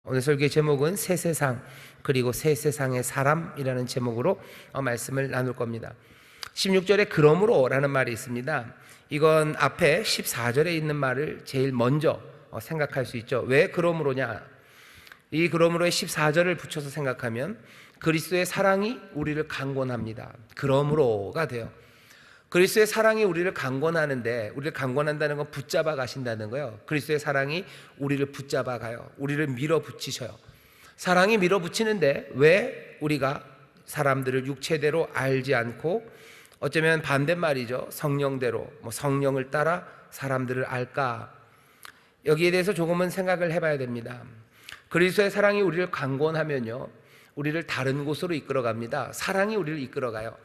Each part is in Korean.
오늘 설교의 제목은 새 세상 그리고 새 세상의 사람이라는 제목으로 말씀을 나눌 겁니다. 16절에 그러므로 라는 말이 있습니다. 이건 앞에 14절에 있는 말을 제일 먼저 생각할 수 있죠. 왜 그러므로냐? 이 그러므로의 14절을 붙여서 생각하면 그리스도의 사랑이 우리를 강권합니다. 그러므로가 돼요. 그리스도의 사랑이 우리를 강권하는데, 우리를 강권한다는 건 붙잡아 가신다는 거예요. 그리스도의 사랑이 우리를 붙잡아 가요. 우리를 밀어붙이셔요. 사랑이 밀어붙이는데 왜 우리가 사람들을 육체대로 알지 않고, 어쩌면 반대말이죠, 성령대로, 성령을 따라 사람들을 알까? 여기에 대해서 조금은 생각을 해봐야 됩니다. 그리스도의 사랑이 우리를 강권하면요, 우리를 다른 곳으로 이끌어갑니다. 사랑이 우리를 이끌어가요.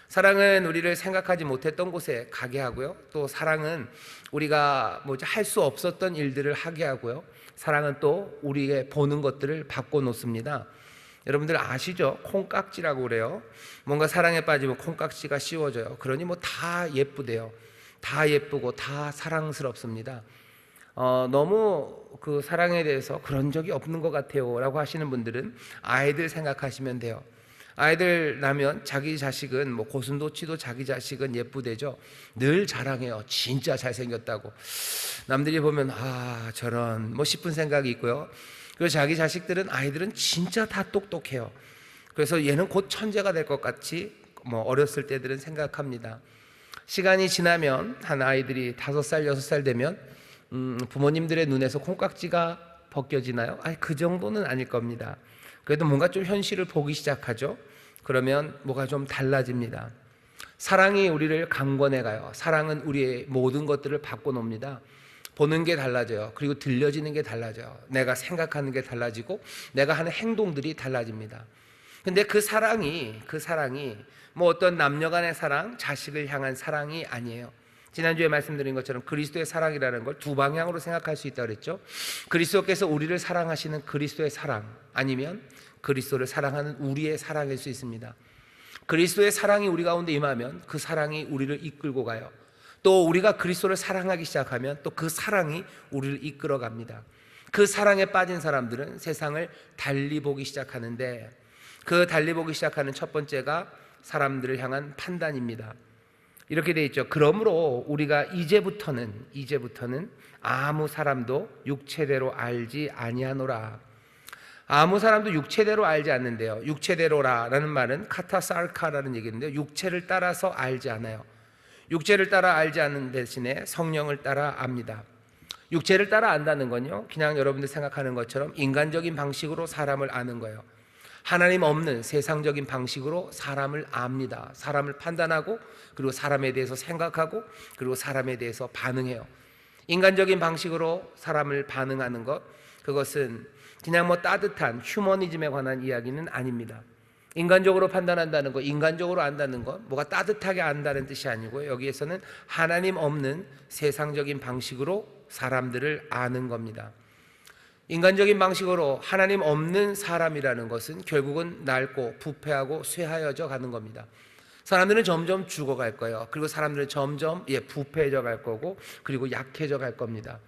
사랑은 우리를 생각하지 못했던 곳에 가게 하고요. 또 사랑은 우리가 할 수 없었던 일들을 하게 하고요. 사랑은 또 우리의 보는 것들을 바꿔놓습니다. 여러분들 아시죠? 콩깍지라고 그래요. 뭔가 사랑에 빠지면 콩깍지가 씌워져요. 그러니 다 예쁘대요. 다 예쁘고 다 사랑스럽습니다. 너무 그 사랑에 대해서 그런 적이 없는 것 같아요 라고 하시는 분들은 아이들 생각하시면 돼요. 아이들 낳으면 자기 자식은 고슴도치도 자기 자식은 예쁘대죠. 늘 자랑해요. 진짜 잘생겼다고. 남들이 보면 저런 싶은 생각이 있고요. 그리고 자기 자식들은, 아이들은 진짜 다 똑똑해요. 그래서 얘는 곧 천재가 될 것 같이 어렸을 때들은 생각합니다. 시간이 지나면 한 아이들이 5살, 6살 되면 부모님들의 눈에서 콩깍지가 벗겨지나요? 그 정도는 아닐 겁니다. 그래도 뭔가 좀 현실을 보기 시작하죠. 그러면 뭐가 좀 달라집니다. 사랑이 우리를 강권해 가요. 사랑은 우리의 모든 것들을 바꿔놓습니다. 보는 게 달라져요. 그리고 들려지는 게 달라져요. 내가 생각하는 게 달라지고 내가 하는 행동들이 달라집니다. 근데 그 사랑이 어떤 남녀 간의 사랑, 자식을 향한 사랑이 아니에요. 지난주에 말씀드린 것처럼 그리스도의 사랑이라는 걸 두 방향으로 생각할 수 있다고 그랬죠. 그리스도께서 우리를 사랑하시는 그리스도의 사랑, 아니면 그리스도를 사랑하는 우리의 사랑일 수 있습니다. 그리스도의 사랑이 우리 가운데 임하면 그 사랑이 우리를 이끌고 가요. 또 우리가 그리스도를 사랑하기 시작하면 또 그 사랑이 우리를 이끌어 갑니다. 그 사랑에 빠진 사람들은 세상을 달리 보기 시작하는데, 그 달리 보기 시작하는 첫 번째가 사람들을 향한 판단입니다. 이렇게 돼 있죠. 그러므로 우리가 이제부터는 아무 사람도 육체대로 알지 아니하노라. 아무 사람도 육체대로 알지 않는데요. 육체대로라는 말은 카타사르카라는 얘기인데요, 육체를 따라서 알지 않아요. 육체를 따라 알지 않는 대신에 성령을 따라 압니다. 육체를 따라 안다는 건요, 그냥 여러분들 생각하는 것처럼 인간적인 방식으로 사람을 아는 거예요. 하나님 없는 세상적인 방식으로 사람을 압니다. 사람을 판단하고, 그리고 사람에 대해서 생각하고, 그리고 사람에 대해서 반응해요. 인간적인 방식으로 사람을 반응하는 것, 그것은 그냥 따뜻한 휴머니즘에 관한 이야기는 아닙니다. 인간적으로 판단한다는 것, 인간적으로 안다는 것, 뭐가 따뜻하게 안다는 뜻이 아니고요, 여기에서는 하나님 없는 세상적인 방식으로 사람들을 아는 겁니다. 인간적인 방식으로 하나님 없는 사람이라는 것은 결국은 낡고 부패하고 쇠하여져 가는 겁니다. 사람들은 점점 죽어갈 거예요. 그리고 사람들은 점점 부패해져 갈 거고, 그리고 약해져 갈 겁니다.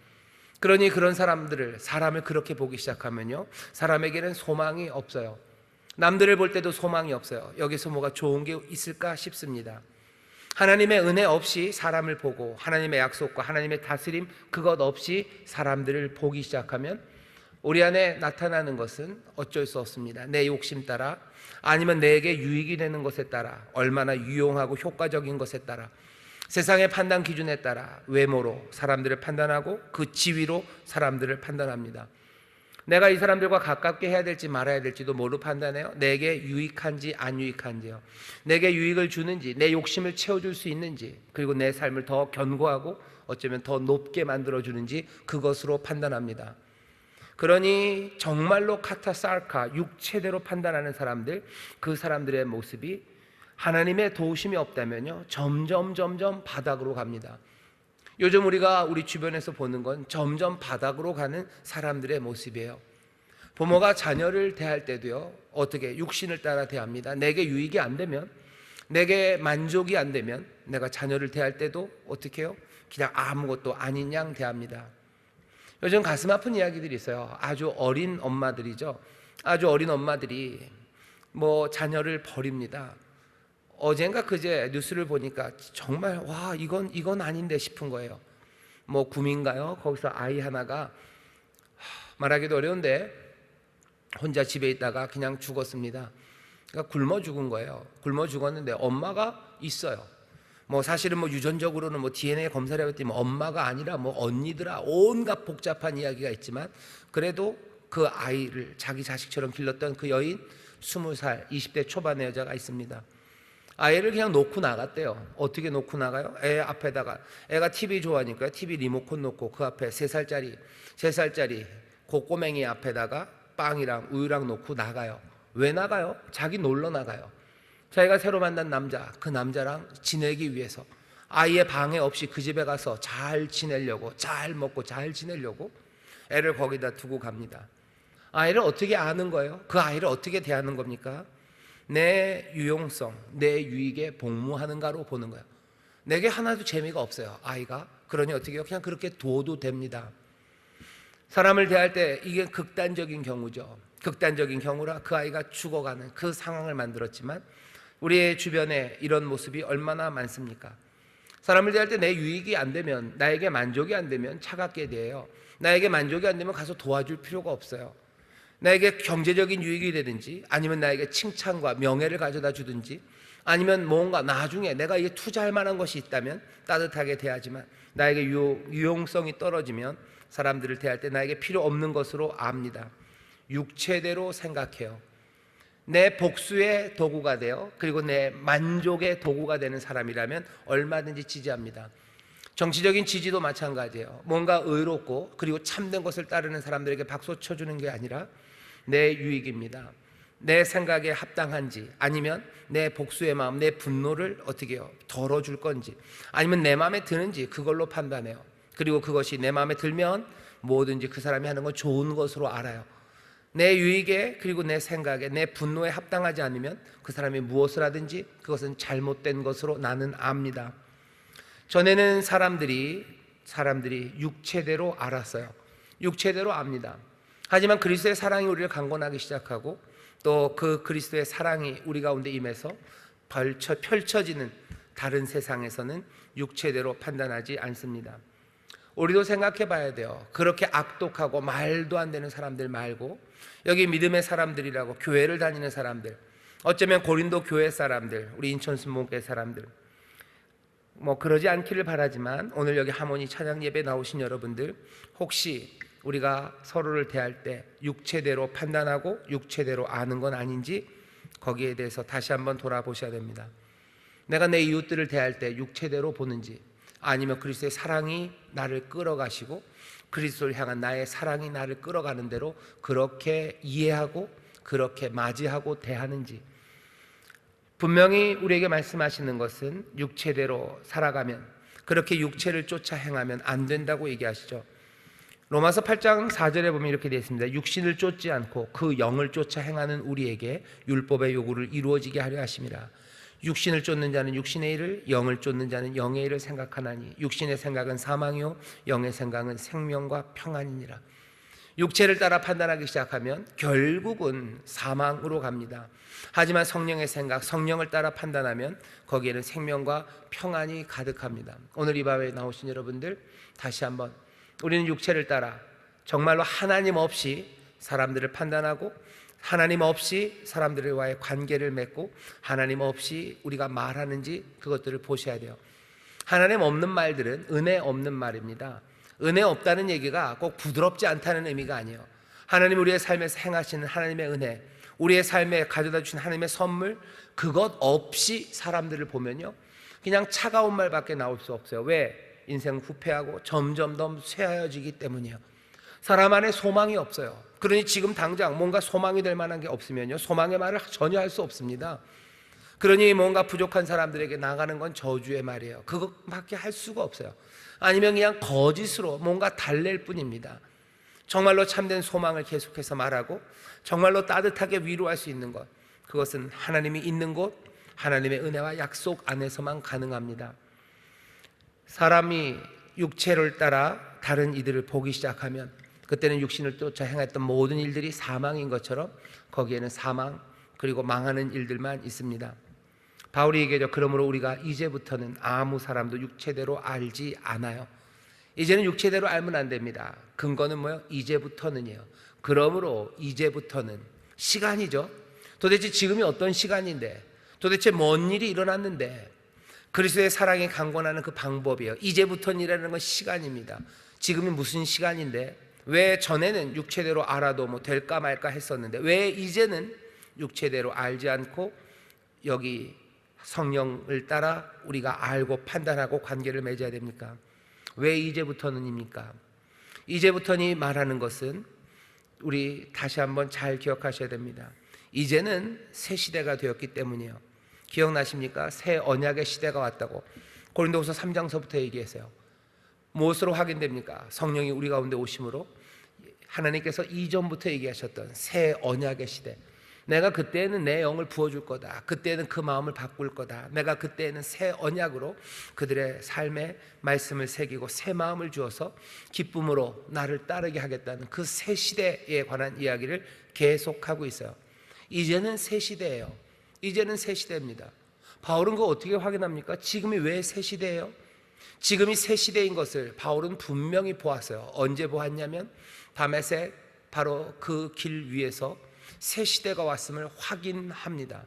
그러니 그런 사람을 그렇게 보기 시작하면요, 사람에게는 소망이 없어요. 남들을 볼 때도 소망이 없어요. 여기서 뭐가 좋은 게 있을까 싶습니다. 하나님의 은혜 없이 사람을 보고, 하나님의 약속과 하나님의 다스림 그것 없이 사람들을 보기 시작하면 우리 안에 나타나는 것은 어쩔 수 없습니다. 내 욕심 따라, 아니면 내게 유익이 되는 것에 따라, 얼마나 유용하고 효과적인 것에 따라, 세상의 판단 기준에 따라 외모로 사람들을 판단하고 그 지위로 사람들을 판단합니다. 내가 이 사람들과 가깝게 해야 될지 말아야 될지도 뭘로 판단해요? 내게 유익한지 안 유익한지요. 내게 유익을 주는지, 내 욕심을 채워줄 수 있는지, 그리고 내 삶을 더 견고하고 어쩌면 더 높게 만들어주는지, 그것으로 판단합니다. 그러니 정말로 카타사르카, 육체대로 판단하는 사람들, 그 사람들의 모습이 하나님의 도우심이 없다면요, 점점 바닥으로 갑니다. 요즘 우리가 우리 주변에서 보는 건 점점 바닥으로 가는 사람들의 모습이에요. 부모가 자녀를 대할 때도요, 어떻게 육신을 따라 대합니다. 내게 유익이 안 되면, 내게 만족이 안 되면 내가 자녀를 대할 때도 어떻게 해요? 그냥 아무것도 아닌 양 대합니다. 요즘 가슴 아픈 이야기들이 있어요. 아주 어린 엄마들이죠. 아주 어린 엄마들이 뭐 자녀를 버립니다. 어젠가 그제 뉴스를 보니까 정말 와 이건 아닌데 싶은 거예요. 뭐 구민가요? 거기서 아이 하나가 말하기도 어려운데 혼자 집에 있다가 그냥 죽었습니다. 그러니까 굶어 죽은 거예요. 굶어 죽었는데 엄마가 있어요. 뭐 사실은 뭐 유전적으로는 뭐 DNA 검사를 해봤더니 뭐 엄마가 아니라 뭐 언니더라, 온갖 복잡한 이야기가 있지만 그래도 그 아이를 자기 자식처럼 길렀던 그 여인 20살 20대 초반의 여자가 있습니다. 아이를 그냥 놓고 나갔대요. 어떻게 놓고 나가요? 애 앞에다가, 애가 TV 좋아하니까 TV 리모컨 놓고 그 앞에 3살짜리 그 꼬맹이 앞에다가 빵이랑 우유랑 놓고 나가요. 왜 나가요? 자기 놀러 나가요. 자기가 새로 만난 남자, 그 남자랑 지내기 위해서 아이의 방해 없이 그 집에 가서 잘 지내려고, 잘 먹고 잘 지내려고 애를 거기다 두고 갑니다. 아이를 어떻게 아는 거예요? 그 아이를 어떻게 대하는 겁니까? 내 유용성, 내 유익에 복무하는가로 보는 거예요. 내게 하나도 재미가 없어요, 아이가. 그러니 어떻게 해요? 그냥 그렇게 둬도 됩니다. 사람을 대할 때 이게 극단적인 경우죠. 극단적인 경우라 그 아이가 죽어가는 그 상황을 만들었지만 우리의 주변에 이런 모습이 얼마나 많습니까? 사람을 대할 때 내 유익이 안 되면, 나에게 만족이 안 되면 차갑게 대해요. 나에게 만족이 안 되면 가서 도와줄 필요가 없어요. 나에게 경제적인 유익이 되든지 아니면 나에게 칭찬과 명예를 가져다 주든지 아니면 뭔가 나중에 내가 이게 투자할 만한 것이 있다면 따뜻하게 대하지만 나에게 유용성이 떨어지면 사람들을 대할 때 나에게 필요 없는 것으로 압니다. 육체대로 생각해요. 내 복수의 도구가 되어 그리고 내 만족의 도구가 되는 사람이라면 얼마든지 지지합니다. 정치적인 지지도 마찬가지예요. 뭔가 의롭고 그리고 참된 것을 따르는 사람들에게 박수 쳐주는 게 아니라 내 유익입니다. 내 생각에 합당한지 아니면 내 복수의 마음, 내 분노를 어떻게 해요? 덜어줄 건지 아니면 내 마음에 드는지 그걸로 판단해요. 그리고 그것이 내 마음에 들면 뭐든지 그 사람이 하는 건 좋은 것으로 알아요. 내 유익에 그리고 내 생각에 내 분노에 합당하지 않으면 그 사람이 무엇을 하든지 그것은 잘못된 것으로 나는 압니다. 전에는 사람들이 육체대로 알았어요. 육체대로 압니다. 하지만 그리스도의 사랑이 우리를 강권하기 시작하고 또 그 그리스도의 사랑이 우리 가운데 임해서 펼쳐지는 다른 세상에서는 육체대로 판단하지 않습니다. 우리도 생각해 봐야 돼요. 그렇게 악독하고 말도 안 되는 사람들 말고 여기 믿음의 사람들이라고 교회를 다니는 사람들, 어쩌면 고린도 교회 사람들, 우리 인천 순복음교회 사람들, 뭐 그러지 않기를 바라지만 오늘 여기 하모니 찬양 예배 나오신 여러분들, 혹시 우리가 서로를 대할 때 육체대로 판단하고 육체대로 아는 건 아닌지 거기에 대해서 다시 한번 돌아보셔야 됩니다. 내가 내 이웃들을 대할 때 육체대로 보는지 아니면 그리스도의 사랑이 나를 끌어가시고 그리스도를 향한 나의 사랑이 나를 끌어가는 대로 그렇게 이해하고 그렇게 맞이하고 대하는지. 분명히 우리에게 말씀하시는 것은 육체대로 살아가면, 그렇게 육체를 쫓아 행하면 안 된다고 얘기하시죠. 로마서 8장 4절에 보면 이렇게 되어 있습니다. 육신을 쫓지 않고 그 영을 쫓아 행하는 우리에게 율법의 요구를 이루어지게 하려 하심이라. 육신을 쫓는 자는 육신의 일을, 영을 쫓는 자는 영의 일을 생각하나니 육신의 생각은 사망이요 영의 생각은 생명과 평안이니라. 육체를 따라 판단하기 시작하면 결국은 사망으로 갑니다. 하지만 성령의 생각, 성령을 따라 판단하면 거기에는 생명과 평안이 가득합니다. 오늘 이 밤에 나오신 여러분들, 다시 한번 우리는 육체를 따라 정말로 하나님 없이 사람들을 판단하고 하나님 없이 사람들과의 관계를 맺고 하나님 없이 우리가 말하는지 그것들을 보셔야 돼요. 하나님 없는 말들은 은혜 없는 말입니다. 은혜 없다는 얘기가 꼭 부드럽지 않다는 의미가 아니에요. 하나님 우리의 삶에서 행하시는 하나님의 은혜, 우리의 삶에 가져다 주신 하나님의 선물, 그것 없이 사람들을 보면요 그냥 차가운 말밖에 나올 수 없어요. 왜? 인생 후패하고 점점 더 쇠하여지기 때문이에요. 사람 안에 소망이 없어요. 그러니 지금 당장 뭔가 소망이 될 만한 게 없으면요 소망의 말을 전혀 할 수 없습니다. 그러니 뭔가 부족한 사람들에게 나가는 건 저주의 말이에요. 그것밖에 할 수가 없어요. 아니면 그냥 거짓으로 뭔가 달랠 뿐입니다. 정말로 참된 소망을 계속해서 말하고 정말로 따뜻하게 위로할 수 있는 것, 그것은 하나님이 있는 곳, 하나님의 은혜와 약속 안에서만 가능합니다. 사람이 육체를 따라 다른 이들을 보기 시작하면 그때는 육신을 쫓아 행했던 모든 일들이 사망인 것처럼 거기에는 사망 그리고 망하는 일들만 있습니다. 바울이 얘기하죠. 그러므로 우리가 이제부터는 아무 사람도 육체대로 알지 않아요. 이제는 육체대로 알면 안 됩니다. 근거는 뭐예요? 이제부터는이에요. 그러므로 이제부터는 시간이죠. 도대체 지금이 어떤 시간인데, 도대체 뭔 일이 일어났는데, 그리스도의 사랑이 강권하는 그 방법이에요. 이제부터는이라는 건 시간입니다. 지금이 무슨 시간인데, 왜 전에는 육체대로 알아도 뭐 될까 말까 했었는데 왜 이제는 육체대로 알지 않고 여기 성령을 따라 우리가 알고 판단하고 관계를 맺어야 됩니까? 왜 이제부터는입니까? 이제부터니 말하는 것은 우리 다시 한번 잘 기억하셔야 됩니다. 이제는 새 시대가 되었기 때문이에요. 기억나십니까? 새 언약의 시대가 왔다고 고린도후서 3장서부터 얘기했어요. 무엇으로 확인됩니까? 성령이 우리 가운데 오심으로 하나님께서 이전부터 얘기하셨던 새 언약의 시대. 내가 그때는 내 영을 부어줄 거다. 그때는 그 마음을 바꿀 거다. 내가 그때는 새 언약으로 그들의 삶에 말씀을 새기고 새 마음을 주어서 기쁨으로 나를 따르게 하겠다는 그 새 시대에 관한 이야기를 계속하고 있어요. 이제는 새 시대예요. 이제는 새 시대입니다. 바울은 그거 어떻게 확인합니까? 지금이 왜 새 시대예요? 지금이 새 시대인 것을 바울은 분명히 보았어요. 언제 보았냐면 다메섹 바로 그 길 위에서 새 시대가 왔음을 확인합니다.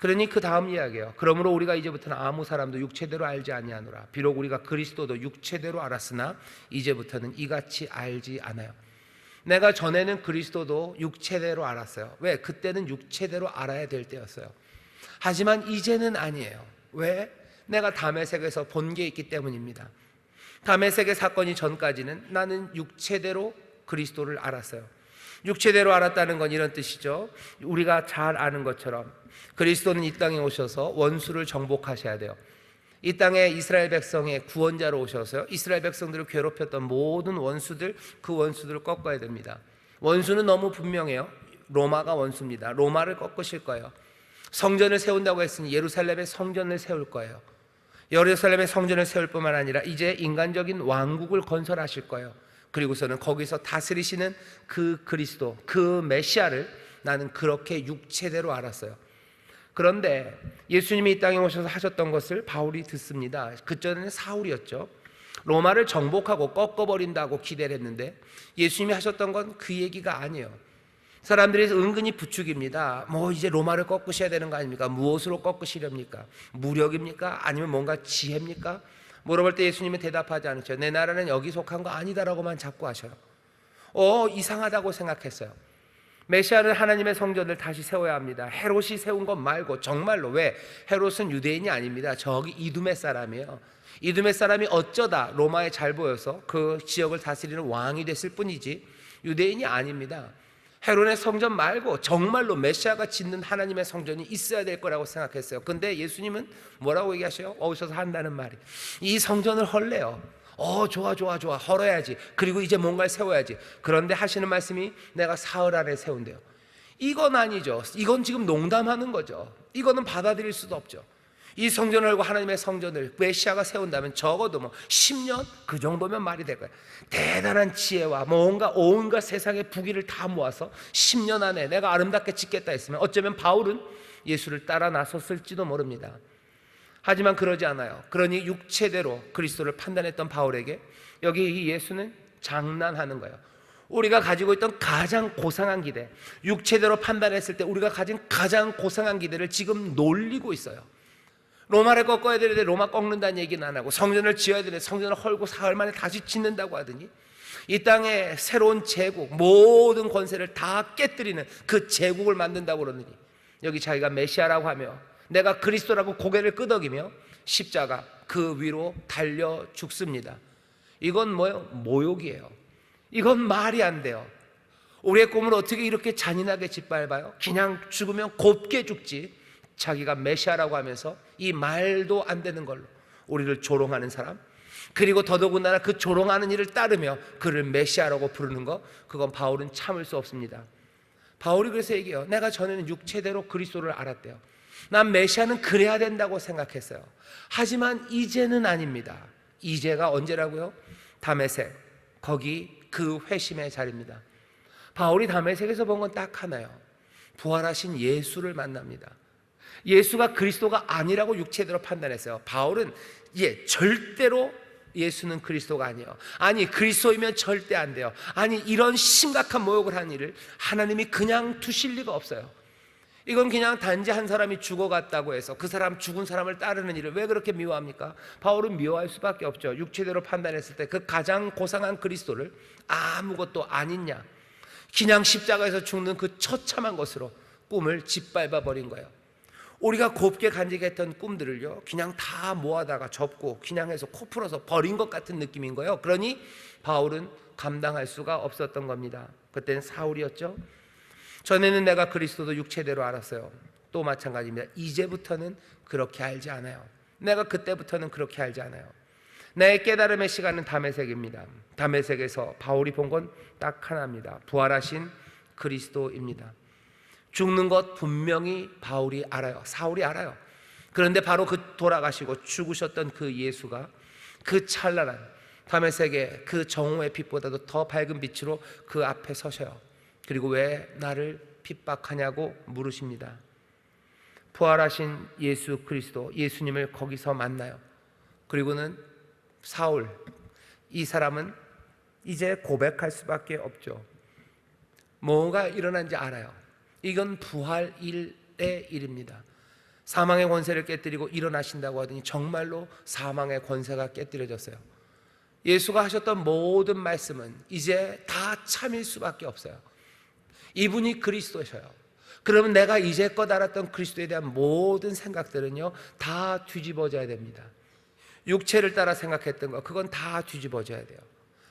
그러니 그 다음 이야기예요. 그러므로 우리가 이제부터는 아무 사람도 육체대로 알지 아니하노라. 비록 우리가 그리스도도 육체대로 알았으나 이제부터는 이같이 알지 않아요. 내가 전에는 그리스도도 육체대로 알았어요. 왜? 그때는 육체대로 알아야 될 때였어요. 하지만 이제는 아니에요. 왜? 내가 다메섹에서 본 게 있기 때문입니다. 다메섹의 사건이 전까지는 나는 육체대로 그리스도를 알았어요. 육체대로 알았다는 건 이런 뜻이죠. 우리가 잘 아는 것처럼 그리스도는 이 땅에 오셔서 원수를 정복하셔야 돼요. 이 땅에 이스라엘 백성의 구원자로 오셔서요, 이스라엘 백성들을 괴롭혔던 모든 원수들, 그 원수들을 꺾어야 됩니다. 원수는 너무 분명해요. 로마가 원수입니다. 로마를 꺾으실 거예요. 성전을 세운다고 했으니 예루살렘에 성전을 세울 거예요. 예루살렘에 성전을 세울 뿐만 아니라 이제 인간적인 왕국을 건설하실 거예요. 그리고서는 거기서 다스리시는 그 그리스도, 그 메시아를 나는 그렇게 육체대로 알았어요. 그런데 예수님이 이 땅에 오셔서 하셨던 것을 바울이 듣습니다. 그전에는 사울이었죠. 로마를 정복하고 꺾어버린다고 기대를 했는데 예수님이 하셨던 건 그 얘기가 아니에요. 사람들이 은근히 부추깁니다. 뭐 이제 로마를 꺾으셔야 되는 거 아닙니까? 무엇으로 꺾으시렵니까? 무력입니까? 아니면 뭔가 지혜입니까? 물어볼 때 예수님은 대답하지 않으셔요. 내 나라는 여기 속한 거 아니다라고만 자꾸 하셔요. 이상하다고 생각했어요. 메시아는 하나님의 성전을 다시 세워야 합니다. 헤롯이 세운 것 말고. 정말로. 왜? 헤롯은 유대인이 아닙니다. 저기 이두메 사람이에요. 이두메 사람이 어쩌다 로마에 잘 보여서 그 지역을 다스리는 왕이 됐을 뿐이지 유대인이 아닙니다. 헤롯의 성전 말고 정말로 메시아가 짓는 하나님의 성전이 있어야 될 거라고 생각했어요. 근데 예수님은 뭐라고 얘기하셔요? 오셔서 한다는 말이 이 성전을 헐래요. 좋아 헐어야지. 그리고 이제 뭔가를 세워야지. 그런데 하시는 말씀이 내가 사흘 안에 세운대요. 이건 아니죠. 이건 지금 농담하는 거죠. 이거는 받아들일 수도 없죠. 이 성전을 열고 하나님의 성전을 메시아가 세운다면 적어도 10년 그 정도면 말이 될 거예요. 대단한 지혜와 온갖 세상의 부귀를 다 모아서 10년 안에 내가 아름답게 짓겠다 했으면 어쩌면 바울은 예수를 따라 나섰을지도 모릅니다. 하지만 그러지 않아요. 그러니 육체대로 그리스도를 판단했던 바울에게 여기 이 예수는 장난하는 거예요. 우리가 가지고 있던 가장 고상한 기대, 육체대로 판단했을 때 우리가 가진 가장 고상한 기대를 지금 놀리고 있어요. 로마를 꺾어야 되는데 로마 꺾는다는 얘기는 안 하고, 성전을 지어야 되는데 성전을 헐고 사흘 만에 다시 짓는다고 하더니 이 땅에 새로운 제국, 모든 권세를 다 깨뜨리는 그 제국을 만든다고 그러더니 여기 자기가 메시아라고 하며 내가 그리스도라고 고개를 끄덕이며 십자가 그 위로 달려 죽습니다. 이건 뭐예요? 모욕이에요. 이건 말이 안 돼요. 우리의 꿈을 어떻게 이렇게 잔인하게 짓밟아요? 그냥 죽으면 곱게 죽지. 자기가 메시아라고 하면서 이 말도 안 되는 걸로 우리를 조롱하는 사람, 그리고 더더군다나 그 조롱하는 일을 따르며 그를 메시아라고 부르는 거, 그건 바울은 참을 수 없습니다. 바울이 그래서 얘기해요. 내가 전에는 육체대로 그리스도를 알았대요. 난 메시아는 그래야 된다고 생각했어요. 하지만 이제는 아닙니다. 이제가 언제라고요? 다메섹, 거기 그 회심의 자리입니다. 바울이 다메섹에서 본 건 딱 하나요. 부활하신 예수를 만납니다. 예수가 그리스도가 아니라고 육체대로 판단했어요. 바울은 절대로 예수는 그리스도가 아니에요. 아니, 그리스도이면 절대 안 돼요. 아니, 이런 심각한 모욕을 한 일을 하나님이 그냥 두실 리가 없어요. 이건 그냥 단지 한 사람이 죽어갔다고 해서 그 사람, 죽은 사람을 따르는 일을 왜 그렇게 미워합니까? 바울은 미워할 수밖에 없죠. 육체대로 판단했을 때 그 가장 고상한 그리스도를 아무것도 아니냐, 그냥 십자가에서 죽는 그 처참한 것으로 꿈을 짓밟아 버린 거예요. 우리가 곱게 간직했던 꿈들을요, 그냥 다 모아다가 접고 그냥 해서 코 풀어서 버린 것 같은 느낌인 거예요. 그러니 바울은 감당할 수가 없었던 겁니다. 그때는 사울이었죠. 전에는 내가 그리스도도 육체대로 알았어요. 또 마찬가지입니다. 이제부터는 그렇게 알지 않아요. 내가 그때부터는 그렇게 알지 않아요. 내 깨달음의 시간은 다메섹입니다. 다메섹에서 바울이 본 건 딱 하나입니다. 부활하신 그리스도입니다. 죽는 것 분명히 바울이 알아요. 사울이 알아요. 그런데 바로 그 돌아가시고 죽으셨던 그 예수가 그 찬란한 다메섹의 그 정오의 빛보다도 더 밝은 빛으로 그 앞에 서셔요. 그리고 왜 나를 핍박하냐고 물으십니다. 부활하신 예수 그리스도, 예수님을 거기서 만나요. 그리고는 사울, 이 사람은 이제 고백할 수밖에 없죠. 뭐가 일어난지 알아요. 이건 부활일의 일입니다. 사망의 권세를 깨뜨리고 일어나신다고 하더니 정말로 사망의 권세가 깨뜨려졌어요. 예수가 하셨던 모든 말씀은 이제 다 참일 수밖에 없어요. 이분이 그리스도셔요. 그러면 내가 이제껏 알았던 그리스도에 대한 모든 생각들은요, 다 뒤집어져야 됩니다. 육체를 따라 생각했던 거, 그건 다 뒤집어져야 돼요.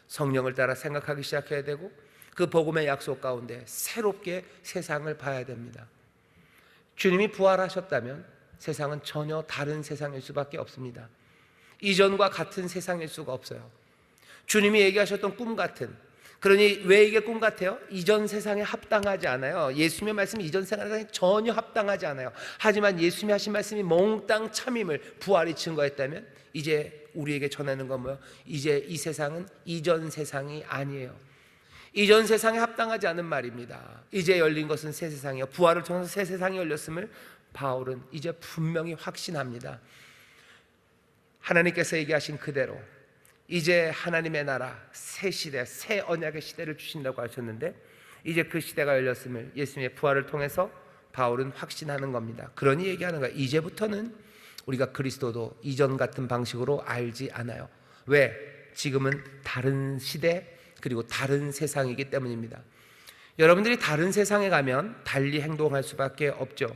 성령을 따라 생각하기 시작해야 되고, 그 복음의 약속 가운데 새롭게 세상을 봐야 됩니다. 주님이 부활하셨다면 세상은 전혀 다른 세상일 수밖에 없습니다. 이전과 같은 세상일 수가 없어요. 주님이 얘기하셨던 꿈 같은, 그러니 왜 이게 꿈 같아요? 이전 세상에 합당하지 않아요. 예수님의 말씀이 이전 세상에 전혀 합당하지 않아요. 하지만 예수님이 하신 말씀이 몽땅 참임을 부활이 증거했다면 이제 우리에게 전하는 건 뭐예요? 이제 이 세상은 이전 세상이 아니에요. 이전 세상에 합당하지 않은 말입니다. 이제 열린 것은 새 세상이요, 부활을 통해서 새 세상이 열렸음을 바울은 이제 분명히 확신합니다. 하나님께서 얘기하신 그대로 이제 하나님의 나라, 새 시대, 새 언약의 시대를 주신다고 하셨는데 이제 그 시대가 열렸음을 예수님의 부활을 통해서 바울은 확신하는 겁니다. 그러니 얘기하는 거야. 이제부터는 우리가 그리스도도 이전 같은 방식으로 알지 않아요. 왜? 지금은 다른 시대, 그리고 다른 세상이기 때문입니다. 여러분들이 다른 세상에 가면 달리 행동할 수밖에 없죠.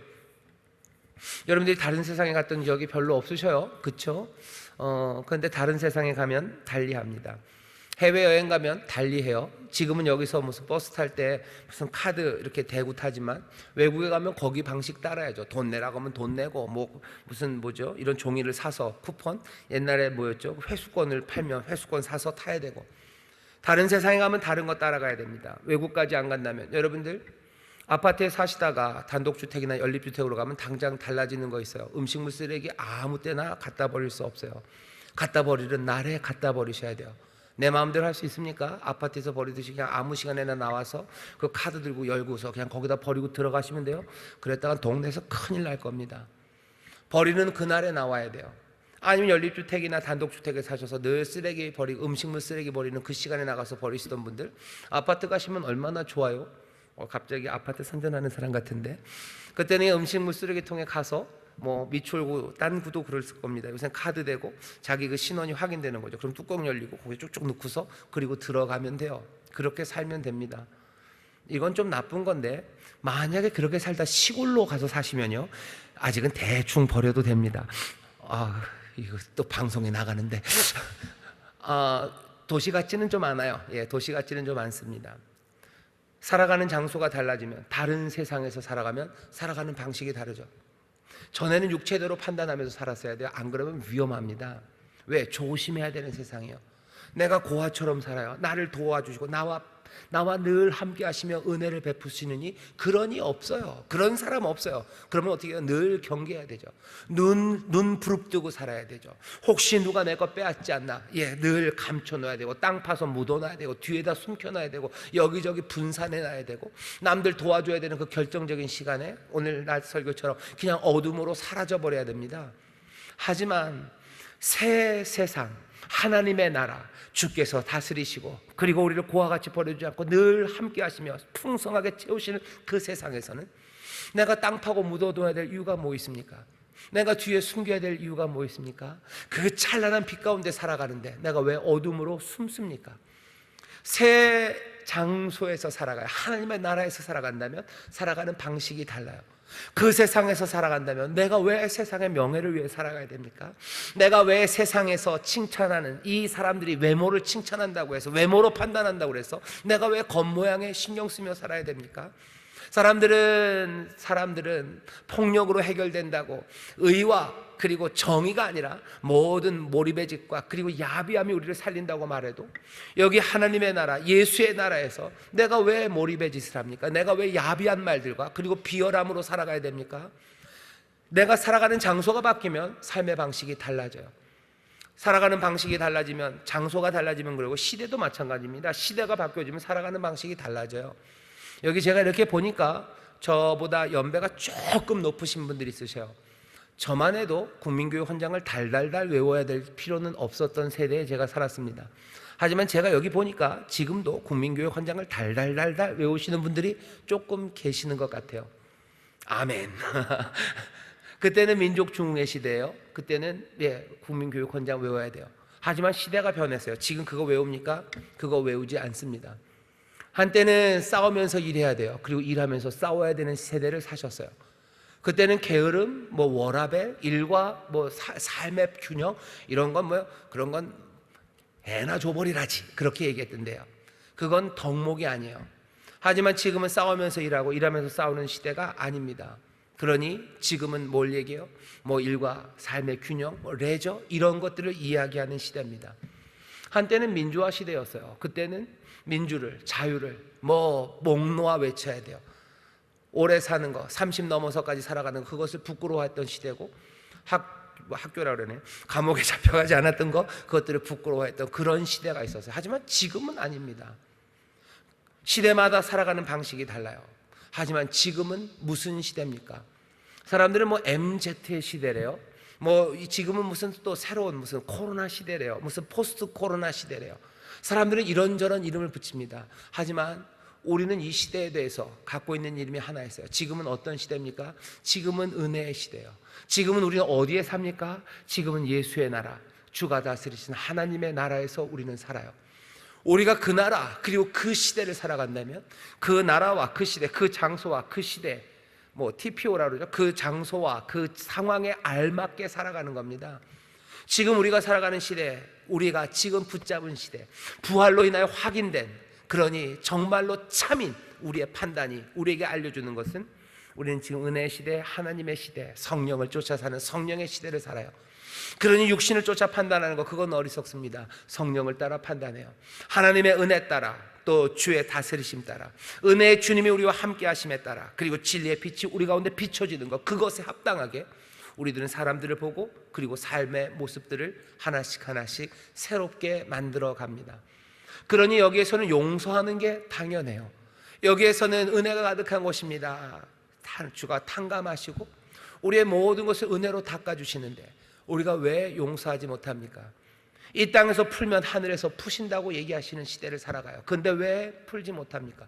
여러분들이 다른 세상에 갔던 적이 별로 없으셔요. 그렇죠? 그런데 다른 세상에 가면 달리 합니다. 해외여행 가면 달리 해요. 지금은 여기서 무슨 버스 탈 때 무슨 카드 이렇게 대고 타지만 외국에 가면 거기 방식 따라야죠. 돈 내라고 하면 돈 내고, 뭐죠? 이런 종이를 사서 쿠폰, 옛날에 뭐였죠? 회수권을 팔면 회수권 사서 타야 되고. 다른 세상에 가면 다른 거 따라가야 됩니다. 외국까지 안 간다면 여러분들 아파트에 사시다가 단독주택이나 연립주택으로 가면 당장 달라지는 거 있어요. 음식물 쓰레기 아무 때나 갖다 버릴 수 없어요. 갖다 버리는 날에 갖다 버리셔야 돼요. 내 마음대로 할 수 있습니까? 아파트에서 버리듯이 그냥 아무 시간에나 나와서 그 카드 들고 열고서 그냥 거기다 버리고 들어가시면 돼요. 그랬다가 동네에서 큰일 날 겁니다. 버리는 그날에 나와야 돼요. 아니면 연립주택이나 단독주택에 사셔서 늘 쓰레기 버리고 음식물 쓰레기 버리는 그 시간에 나가서 버리시던 분들, 아파트 가시면 얼마나 좋아요. 갑자기 아파트 선전하는 사람 같은데, 그때는 음식물 쓰레기통에 가서 뭐 미추홀구 딴 구도 그럴 겁니다. 요새 카드 대고 자기 그 신원이 확인되는 거죠. 그럼 뚜껑 열리고 거기 쭉쭉 넣고서 그리고 들어가면 돼요. 그렇게 살면 됩니다. 이건 좀 나쁜 건데, 만약에 그렇게 살다 시골로 가서 사시면요, 아직은 대충 버려도 됩니다. 이거 또 방송에 나가는데 도시 같지는 좀 않아요. 도시 같지는 좀 않습니다. 살아가는 장소가 달라지면, 다른 세상에서 살아가면 살아가는 방식이 다르죠. 전에는 육체대로 판단하면서 살았어야 돼요. 안 그러면 위험합니다. 왜? 조심해야 되는 세상이에요. 내가 고아처럼 살아요. 나를 도와주시고 나와 나와 늘 함께 하시며 은혜를 베푸시느니 그러니 없어요. 그런 사람 없어요. 그러면 어떻게 해요? 늘 경계해야 되죠. 눈 부릅뜨고 살아야 되죠. 혹시 누가 내 것 빼앗지 않나? 늘 감춰놔야 되고, 땅 파서 묻어놔야 되고, 뒤에다 숨겨놔야 되고, 여기저기 분산해놔야 되고, 남들 도와줘야 되는 그 결정적인 시간에 오늘 날 설교처럼 그냥 어둠으로 사라져버려야 됩니다. 하지만 새 세상, 하나님의 나라, 주께서 다스리시고 그리고 우리를 고와 같이 버려주지 않고 늘 함께 하시며 풍성하게 채우시는 그 세상에서는 내가 땅 파고 묻어둬야 될 이유가 뭐 있습니까? 내가 뒤에 숨겨야 될 이유가 뭐 있습니까? 그 찬란한 빛 가운데 살아가는데 내가 왜 어둠으로 숨습니까? 새 장소에서 살아가요. 하나님의 나라에서 살아간다면 살아가는 방식이 달라요. 그 세상에서 살아간다면 내가 왜 세상의 명예를 위해 살아가야 됩니까? 내가 왜 세상에서 칭찬하는 이 사람들이 외모를 칭찬한다고 해서, 외모로 판단한다고 해서 내가 왜 겉모양에 신경 쓰며 살아야 됩니까? 사람들은 폭력으로 해결된다고, 의와 그리고 정의가 아니라 모든 몰입의 짓과 그리고 야비함이 우리를 살린다고 말해도, 여기 하나님의 나라, 예수의 나라에서 내가 왜 몰입의 짓을 합니까? 내가 왜 야비한 말들과 그리고 비열함으로 살아가야 됩니까? 내가 살아가는 장소가 바뀌면 삶의 방식이 달라져요. 살아가는 방식이 달라지면, 장소가 달라지면, 그리고 시대도 마찬가지입니다. 시대가 바뀌어지면 살아가는 방식이 달라져요. 여기 제가 이렇게 보니까 저보다 연배가 조금 높으신 분들이 있으셔요. 저만 해도 국민교육 헌장을 달달달 외워야 될 필요는 없었던 세대에 제가 살았습니다. 하지만 제가 여기 보니까 지금도 국민교육 헌장을 달달달달 외우시는 분들이 조금 계시는 것 같아요. 아멘. 그때는 민족중흥의 시대예요. 그때는 국민교육 헌장 외워야 돼요. 하지만 시대가 변했어요. 지금 그거 외웁니까? 그거 외우지 않습니다. 한때는 싸우면서 일해야 돼요. 그리고 일하면서 싸워야 되는 세대를 사셨어요. 그때는 게으름, 워라벨, 일과 삶의 균형, 이런 건 그런 건 애나 줘버리라지, 그렇게 얘기했던데요. 그건 덕목이 아니에요. 하지만 지금은 싸우면서 일하고 일하면서 싸우는 시대가 아닙니다. 그러니 지금은 뭘 얘기해요? 일과 삶의 균형, 레저, 이런 것들을 이야기하는 시대입니다. 한때는 민주화 시대였어요. 그때는 민주를, 자유를 목 놓아 외쳐야 돼요. 오래 사는 거, 30 넘어서까지 살아가는 그것을 부끄러워했던 시대고, 학교라 그러네, 감옥에 잡혀가지 않았던 거, 그것들을 부끄러워했던 그런 시대가 있었어요. 하지만 지금은 아닙니다. 시대마다 살아가는 방식이 달라요. 하지만 지금은 무슨 시대입니까? 사람들은 MZ의 시대래요. 지금은 무슨 또 새로운 무슨 코로나 시대래요. 무슨 포스트 코로나 시대래요. 사람들은 이런저런 이름을 붙입니다. 하지만 우리는 이 시대에 대해서 갖고 있는 이름이 하나 있어요. 지금은 어떤 시대입니까? 지금은 은혜의 시대예요. 지금은 우리는 어디에 삽니까? 지금은 예수의 나라, 주가 다스리신 하나님의 나라에서 우리는 살아요. 우리가 그 나라 그리고 그 시대를 살아간다면 그 나라와 그 시대, 그 장소와 그 시대, TPO라 그러죠. 그 장소와 그 상황에 알맞게 살아가는 겁니다. 지금 우리가 살아가는 시대, 우리가 지금 붙잡은 시대, 부활로 인하여 확인된, 그러니 정말로 참인 우리의 판단이 우리에게 알려주는 것은 우리는 지금 은혜의 시대, 하나님의 시대, 성령을 쫓아 사는 성령의 시대를 살아요. 그러니 육신을 쫓아 판단하는 거, 그건 어리석습니다. 성령을 따라 판단해요. 하나님의 은혜 따라, 또 주의 다스리심 따라, 은혜의 주님이 우리와 함께 하심에 따라, 그리고 진리의 빛이 우리 가운데 비춰지는 것, 그것에 합당하게 우리들은 사람들을 보고 그리고 삶의 모습들을 하나씩 하나씩 새롭게 만들어 갑니다. 그러니 여기에서는 용서하는 게 당연해요. 여기에서는 은혜가 가득한 곳입니다. 주가 탕감하시고 우리의 모든 것을 은혜로 닦아주시는데 우리가 왜 용서하지 못합니까? 이 땅에서 풀면 하늘에서 푸신다고 얘기하시는 시대를 살아가요. 근데 왜 풀지 못합니까?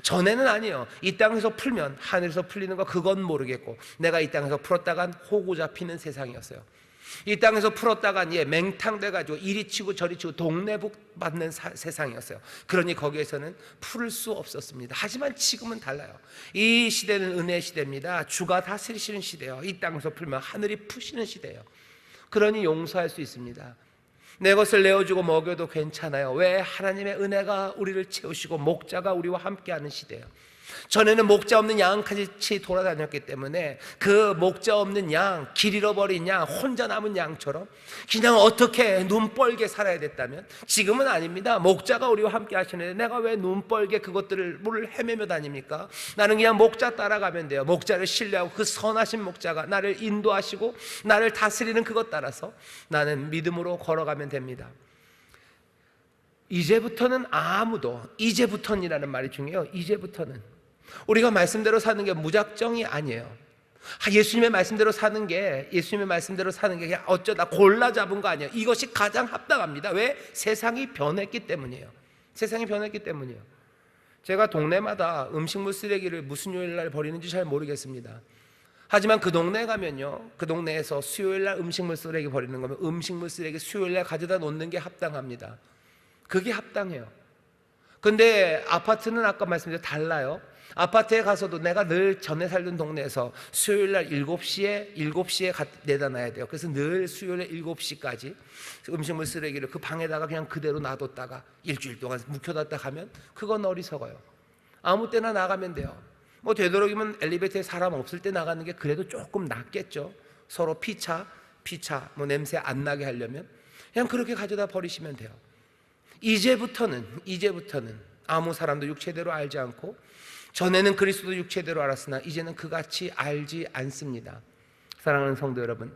전에는 아니에요. 이 땅에서 풀면 하늘에서 풀리는 거 그건 모르겠고, 내가 이 땅에서 풀었다간 호구 잡히는 세상이었어요. 이 땅에서 풀었다간 맹탕돼가지고 이리 치고 저리 치고 동네북 받는 세상이었어요. 그러니 거기에서는 풀을 수 없었습니다. 하지만 지금은 달라요. 이 시대는 은혜의 시대입니다. 주가 다스리시는 시대예요. 이 땅에서 풀면 하늘이 푸시는 시대예요. 그러니 용서할 수 있습니다. 내 것을 내어주고 먹여도 괜찮아요. 왜? 하나님의 은혜가 우리를 채우시고 목자가 우리와 함께하는 시대예요. 전에는 목자 없는 양같이 돌아다녔기 때문에 그 목자 없는 양, 길 잃어버린 양, 혼자 남은 양처럼 그냥 어떻게 눈 뻘게 살아야 됐다면, 지금은 아닙니다. 목자가 우리와 함께 하시는데 내가 왜 눈 뻘게 그것들을 뭘 헤매며 다닙니까? 나는 그냥 목자 따라가면 돼요. 목자를 신뢰하고 그 선하신 목자가 나를 인도하시고 나를 다스리는 그것 따라서 나는 믿음으로 걸어가면 됩니다. 이제부터는 아무도, 이제부터는이라는 말이 중요해요. 이제부터는 우리가 말씀대로 사는 게 무작정이 아니에요. 예수님의 말씀대로 사는 게 그냥 어쩌다 골라 잡은 거 아니에요. 이것이 가장 합당합니다. 왜? 세상이 변했기 때문이에요. 세상이 변했기 때문이에요. 제가 동네마다 음식물 쓰레기를 무슨 요일날 버리는지 잘 모르겠습니다. 하지만 그 동네에 가면요, 그 동네에서 수요일날 음식물 쓰레기 버리는 거면 음식물 쓰레기 수요일날 가져다 놓는 게 합당합니다. 그게 합당해요. 근데 아파트는 아까 말씀드린 달라요. 아파트에 가서도 내가 늘 전에 살던 동네에서 수요일날 7시에 내다 놔야 돼요. 그래서 늘 수요일에 7시까지 음식물 쓰레기를 그 방에다가 그냥 그대로 놔뒀다가 일주일 동안 묵혀뒀다 가면 그건 어리석어요. 아무 때나 나가면 돼요. 뭐 되도록이면 엘리베이터에 사람 없을 때 나가는 게 그래도 조금 낫겠죠. 서로 피차 뭐 냄새 안 나게 하려면 그냥 그렇게 가져다 버리시면 돼요. 이제부터는 아무 사람도 육체대로 알지 않고, 전에는 그리스도 육체대로 알았으나 이제는 그같이 알지 않습니다. 사랑하는 성도 여러분,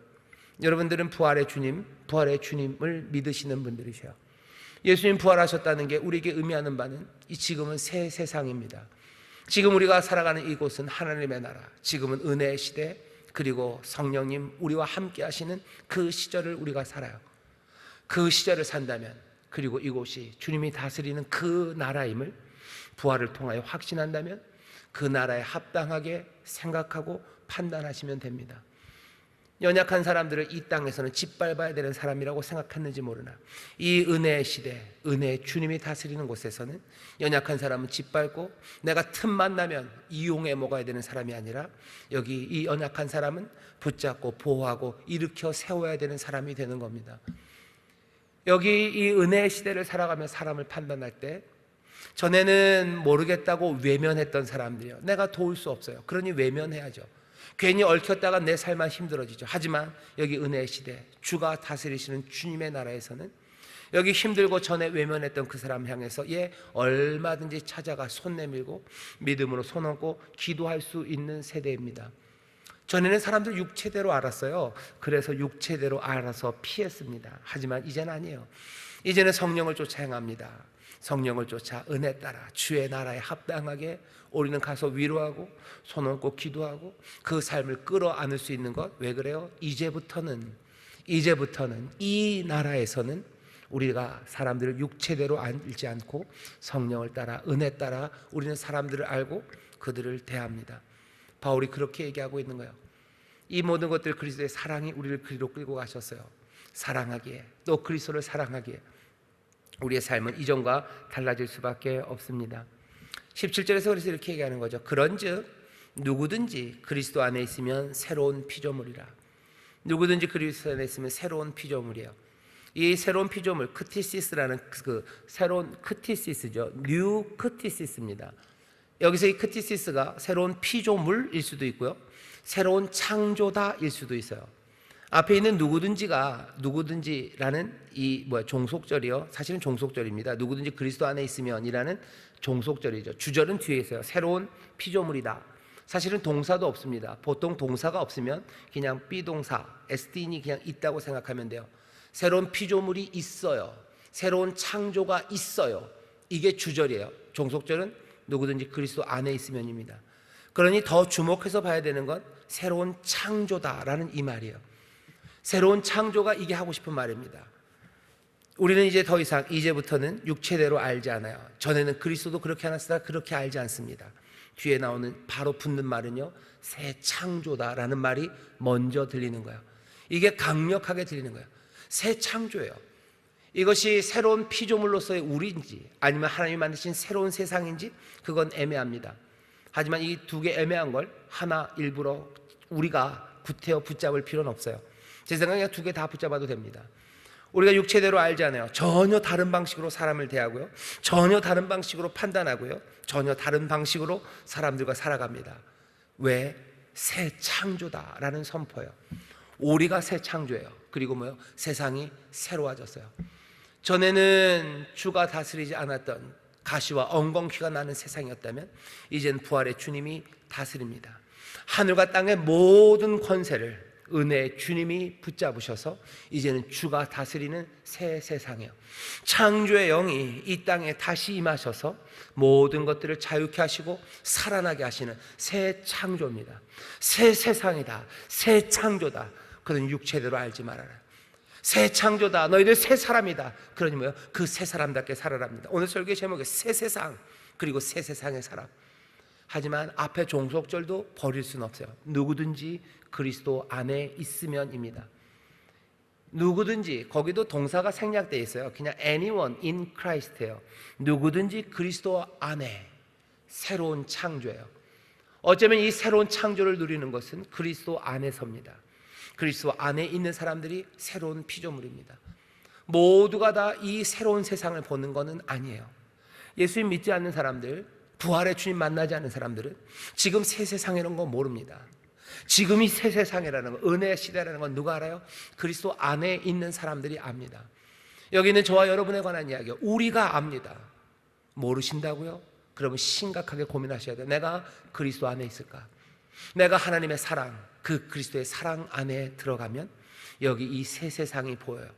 여러분들은 부활의 주님을 믿으시는 분들이셔요. 예수님 부활하셨다는 게 우리에게 의미하는 바는 이 지금은 새 세상입니다. 지금 우리가 살아가는 이곳은 하나님의 나라, 지금은 은혜의 시대, 그리고 성령님 우리와 함께 하시는 그 시절을 우리가 살아요. 그 시절을 산다면, 그리고 이곳이 주님이 다스리는 그 나라임을 부활을 통하여 확신한다면 그 나라에 합당하게 생각하고 판단하시면 됩니다. 연약한 사람들을 이 땅에서는 짓밟아야 되는 사람이라고 생각했는지 모르나 이 은혜의 시대, 은혜의 주님이 다스리는 곳에서는 연약한 사람은 짓밟고 내가 틈만 나면 이용해 먹어야 되는 사람이 아니라 여기 이 연약한 사람은 붙잡고 보호하고 일으켜 세워야 되는 사람이 되는 겁니다. 여기 이 은혜의 시대를 살아가며 사람을 판단할 때, 전에는 모르겠다고 외면했던 사람들이요, 내가 도울 수 없어요. 그러니 외면해야죠. 괜히 얽혔다가 내 삶만 힘들어지죠. 하지만 여기 은혜의 시대, 주가 다스리시는 주님의 나라에서는 여기 힘들고 전에 외면했던 그 사람 향해서 얼마든지 찾아가 손 내밀고 믿음으로 손 얹고 기도할 수 있는 세대입니다. 전에는 사람들 육체대로 알았어요. 그래서 육체대로 알아서 피했습니다. 하지만 이제는 아니에요. 이제는 성령을 쫓아 행합니다. 성령을 쫓아 은혜 따라 주의 나라에 합당하게 우리는 가서 위로하고 손 얹고 기도하고 그 삶을 끌어안을 수 있는 것. 왜 그래요? 이제부터는 이 나라에서는 우리가 사람들을 육체대로 알지 않고 성령을 따라 은혜 따라 우리는 사람들을 알고 그들을 대합니다. 바울이 그렇게 얘기하고 있는 거예요. 이 모든 것들, 그리스도의 사랑이 우리를 그리로 끌고 가셨어요. 사랑하기에, 또 그리스도를 사랑하기에 우리의 삶은 이전과 달라질 수밖에 없습니다. 17절에서 그래서 이렇게 얘기하는 거죠. 그런즉 누구든지 그리스도 안에 있으면 새로운 피조물이라. 누구든지 그리스도 안에 있으면 새로운 피조물이에요. 이 새로운 피조물, 크티시스라는 그 새로운 크티시스죠. 뉴 크티시스입니다. 여기서 이 크티시스가 새로운 피조물일 수도 있고요, 새로운 창조다일 수도 있어요. 앞에 있는 누구든지라는 이 종속절이요, 사실은 종속절입니다. 누구든지 그리스도 안에 있으면이라는 종속절이죠. 주절은 뒤에 있어요. 새로운 피조물이다. 사실은 동사도 없습니다. 보통 동사가 없으면 그냥 비동사, SDN이 그냥 있다고 생각하면 돼요. 새로운 피조물이 있어요. 새로운 창조가 있어요. 이게 주절이에요. 종속절은 누구든지 그리스도 안에 있으면입니다. 그러니 더 주목해서 봐야 되는 건 새로운 창조다라는 이 말이에요. 새로운 창조가 이게 하고 싶은 말입니다. 우리는 이제 더 이상 이제부터는 육체대로 알지 않아요. 전에는 그리스도도 그렇게 알았으나 그렇게 알지 않습니다. 뒤에 나오는 바로 붙는 말은요, 새 창조다라는 말이 먼저 들리는 거예요. 이게 강력하게 들리는 거예요. 새 창조예요. 이것이 새로운 피조물로서의 우리인지 아니면 하나님이 만드신 새로운 세상인지 그건 애매합니다. 하지만 이 두 개 애매한 걸 하나 일부러 우리가 구태여 붙잡을 필요는 없어요. 제 생각에 두 개 다 붙잡아도 됩니다. 우리가 육체대로 알지 않아요. 전혀 다른 방식으로 사람을 대하고요, 전혀 다른 방식으로 판단하고요, 전혀 다른 방식으로 사람들과 살아갑니다. 왜? 새 창조다라는 선포예요. 우리가 새 창조예요. 그리고 뭐요? 세상이 새로워졌어요. 전에는 주가 다스리지 않았던 가시와 엉겅퀴가 나는 세상이었다면 이제는 부활의 주님이 다스립니다. 하늘과 땅의 모든 권세를 은혜의 주님이 붙잡으셔서 이제는 주가 다스리는 새 세상이에요. 창조의 영이 이 땅에 다시 임하셔서 모든 것들을 자유케 하시고 살아나게 하시는 새 창조입니다. 새 세상이다, 새 창조다. 그런 육체대로 알지 말아라. 새 창조다, 너희들 새 사람이다. 그러니 뭐요? 그 새 사람답게 살아랍니다. 오늘 설교의 제목이 새 세상, 그리고 새 세상의 사람. 하지만 앞에 종속절도 버릴 수는 없어요. 누구든지 그리스도 안에 있으면입니다. 누구든지, 거기도 동사가 생략되어 있어요. 그냥 anyone in Christ예요. 누구든지 그리스도 안에, 새로운 창조예요. 어쩌면 이 새로운 창조를 누리는 것은 그리스도 안에서입니다. 그리스도 안에 있는 사람들이 새로운 피조물입니다. 모두가 다 이 새로운 세상을 보는 것은 아니에요. 예수님 믿지 않는 사람들, 부활의 주님 만나지 않는 사람들은 지금 새 세상이라는 건 모릅니다. 지금이 새 세상이라는 것, 은혜의 시대라는 건 누가 알아요? 그리스도 안에 있는 사람들이 압니다. 여기는 저와 여러분에 관한 이야기예요. 우리가 압니다. 모르신다고요? 그러면 심각하게 고민하셔야 돼요. 내가 그리스도 안에 있을까? 내가 하나님의 사랑, 그 그리스도의 사랑 안에 들어가면 여기 이 새 세상이 보여요.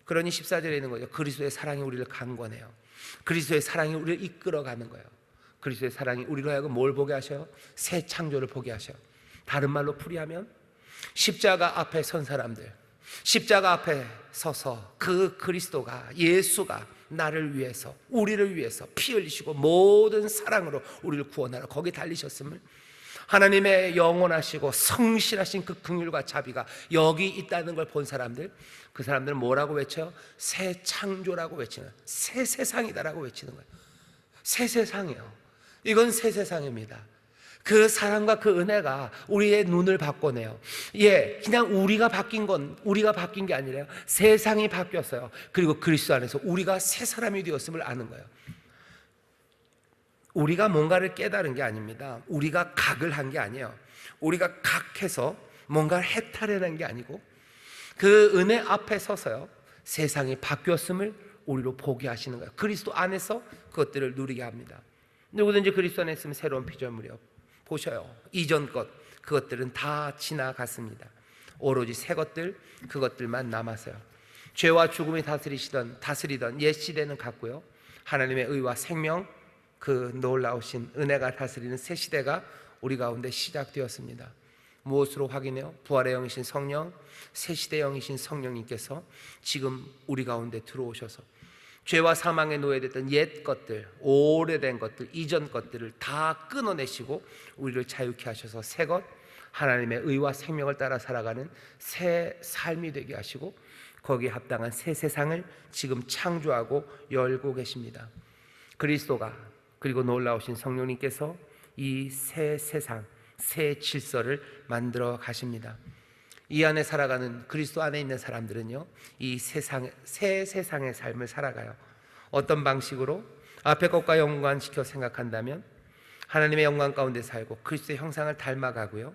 그러니 14절에 있는 거죠. 그리스도의 사랑이 우리를 강권해요. 그리스도의 사랑이 우리를 이끌어가는 거예요. 그리스도의 사랑이 우리로 하여금 뭘 보게 하셔요? 새 창조를 보게 하셔요. 다른 말로 풀이하면 십자가 앞에 선 사람들, 십자가 앞에 서서 그 그리스도가, 예수가 나를 위해서, 우리를 위해서 피 흘리시고 모든 사랑으로 우리를 구원하러 거기 달리셨음을, 하나님의 영원하시고 성실하신 그 긍휼과 자비가 여기 있다는 걸 본 사람들, 그 사람들은 뭐라고 외쳐요? 새 창조라고 외치는, 새 세상이다라고 외치는 거예요. 새 세상이에요. 이건 새 세상입니다. 그 사랑과 그 은혜가 우리의 눈을 바꿔내요. 그냥 우리가 바뀐 게 아니라요, 세상이 바뀌었어요. 그리고 그리스도 안에서 우리가 새 사람이 되었음을 아는 거예요. 우리가 뭔가를 깨달은 게 아닙니다. 우리가 각을 한 게 아니에요. 우리가 각해서 뭔가를 해탈해낸 게 아니고 그 은혜 앞에 서서요, 세상이 바뀌었음을 우리로 보게 하시는 거예요. 그리스도 안에서 그것들을 누리게 합니다. 누구든지 그리스도 안에 있으면 새로운 피조물이요. 보셔요. 이전 것, 그것들은 다 지나갔습니다. 오로지 새 것들, 그것들만 남았어요. 죄와 죽음이 다스리던 옛 시대는 갔고요. 하나님의 의와 생명, 그 놀라우신 은혜가 다스리는 새 시대가 우리 가운데 시작되었습니다. 무엇으로 확인해요? 부활의 영이신 성령, 새 시대의 영이신 성령님께서 지금 우리 가운데 들어오셔서 죄와 사망에 노예됐던 옛 것들, 오래된 것들, 이전 것들을 다 끊어내시고 우리를 자유케 하셔서 새 것, 하나님의 의와 생명을 따라 살아가는 새 삶이 되게 하시고 거기에 합당한 새 세상을 지금 창조하고 열고 계십니다. 그리스도가, 그리고 놀라우신 성령님께서 이 새 세상, 새 질서를 만들어 가십니다. 이 안에 살아가는, 그리스도 안에 있는 사람들은요, 이 새 세상의 삶을 살아가요. 어떤 방식으로? 앞에 것과 연관시켜 생각한다면 하나님의 영광 가운데 살고 그리스도의 형상을 닮아가고요.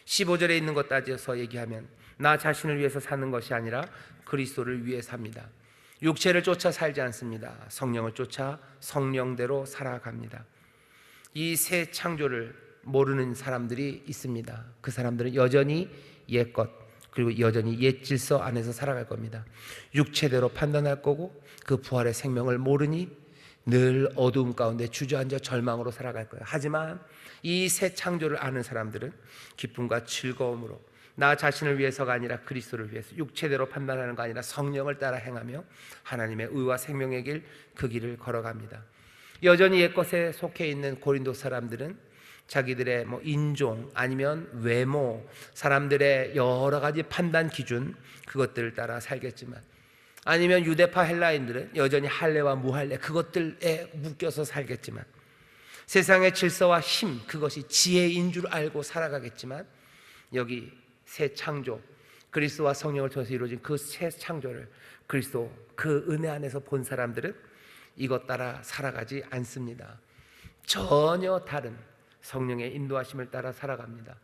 15절에 있는 것 따져서 얘기하면 나 자신을 위해서 사는 것이 아니라 그리스도를 위해 삽니다. 육체를 쫓아 살지 않습니다. 성령을 쫓아 성령대로 살아갑니다. 이 새 창조를 모르는 사람들이 있습니다. 그 사람들은 여전히 옛것, 그리고 여전히 옛 질서 안에서 살아갈 겁니다. 육체대로 판단할 거고 그 부활의 생명을 모르니 늘 어두움 가운데 주저앉아 절망으로 살아갈 거예요. 하지만 이 새 창조를 아는 사람들은 기쁨과 즐거움으로 나 자신을 위해서가 아니라 그리스도를 위해서, 육체대로 판단하는 거 아니라 성령을 따라 행하며 하나님의 의와 생명의 길, 그 길을 걸어갑니다. 여전히 옛것에 속해 있는 고린도 사람들은 자기들의 인종 아니면 외모, 사람들의 여러 가지 판단 기준, 그것들을 따라 살겠지만, 아니면 유대파 헬라인들은 여전히 할례와 무할례, 그것들에 묶여서 살겠지만, 세상의 질서와 힘, 그것이 지혜인 줄 알고 살아가겠지만, 여기 새 창조, 그리스도와 성령을 통해서 이루어진 그 새 창조를, 그리스도 그 은혜 안에서 본 사람들은 이것 따라 살아가지 않습니다. 전혀 다른 성령의 인도하심을 따라 살아갑니다.